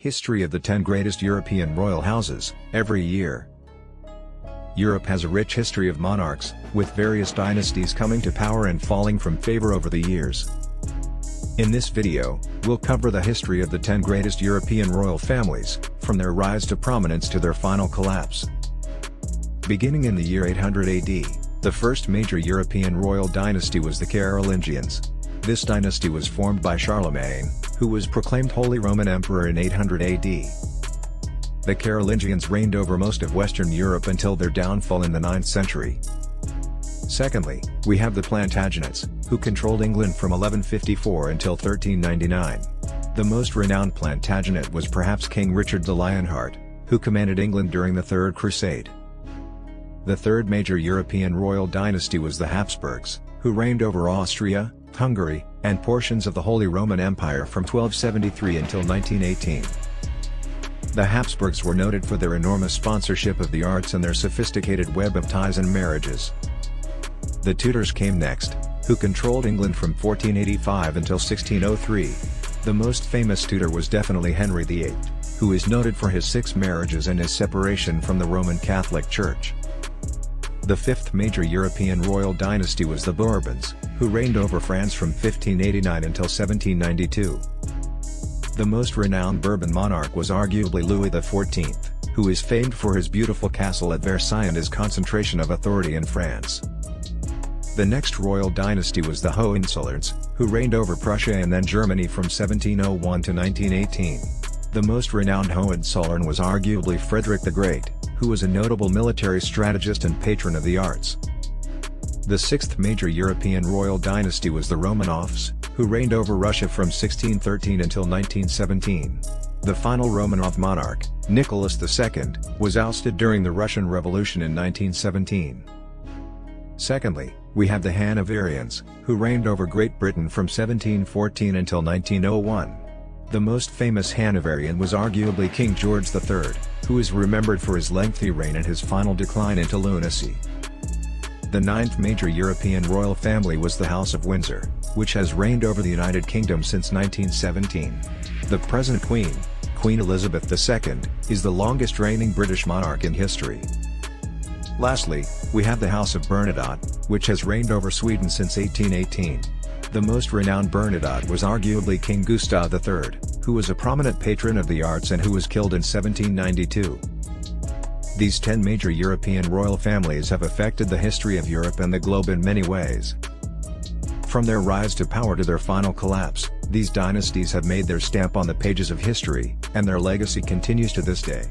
History of the 10 greatest European royal houses, every year. Europe has a rich history of monarchs, with various dynasties coming to power and falling from favor over the years. In this video, we'll cover the history of the 10 greatest European royal families, from their rise to prominence to their final collapse. Beginning in the year 800 AD, the first major European royal dynasty was the Carolingians. This dynasty was formed by Charlemagne, who was proclaimed Holy Roman Emperor in 800 AD. The Carolingians reigned over most of Western Europe until their downfall in the 9th century. Secondly, we have the Plantagenets, who controlled England from 1154 until 1399. The most renowned Plantagenet was perhaps King Richard the Lionheart, who commanded England during the Third Crusade. The third major European royal dynasty was the Habsburgs, who reigned over Austria, Hungary, and portions of the Holy Roman Empire from 1273 until 1918. The Habsburgs were noted for their enormous sponsorship of the arts and their sophisticated web of ties and marriages. The Tudors came next, who controlled England from 1485 until 1603. The most famous Tudor was definitely Henry VIII, who is noted for his 6 marriages and his separation from the Roman Catholic Church. The fifth major European royal dynasty was the Bourbons, who reigned over France from 1589 until 1792. The most renowned Bourbon monarch was arguably Louis XIV, who is famed for his beautiful castle at Versailles and his concentration of authority in France. The next royal dynasty was the Hohenzollerns, who reigned over Prussia and then Germany from 1701 to 1918. The most renowned Hohenzollern was arguably Frederick the Great, who was a notable military strategist and patron of the arts. The sixth major European royal dynasty was the Romanovs, who reigned over Russia from 1613 until 1917. The final Romanov monarch, Nicholas II, was ousted during the Russian Revolution in 1917. Secondly, we have the Hanoverians, who reigned over Great Britain from 1714 until 1901. The most famous Hanoverian was arguably King George III, who is remembered for his lengthy reign and his final decline into lunacy. The ninth major European royal family was the House of Windsor, which has reigned over the United Kingdom since 1917. The present Queen, Queen Elizabeth II, is the longest reigning British monarch in history. Lastly, we have the House of Bernadotte, which has reigned over Sweden since 1818. The most renowned Bernadotte was arguably King Gustav III, who was a prominent patron of the arts and who was killed in 1792. These 10 major European royal families have affected the history of Europe and the globe in many ways. From their rise to power to their final collapse, these dynasties have made their stamp on the pages of history, and their legacy continues to this day.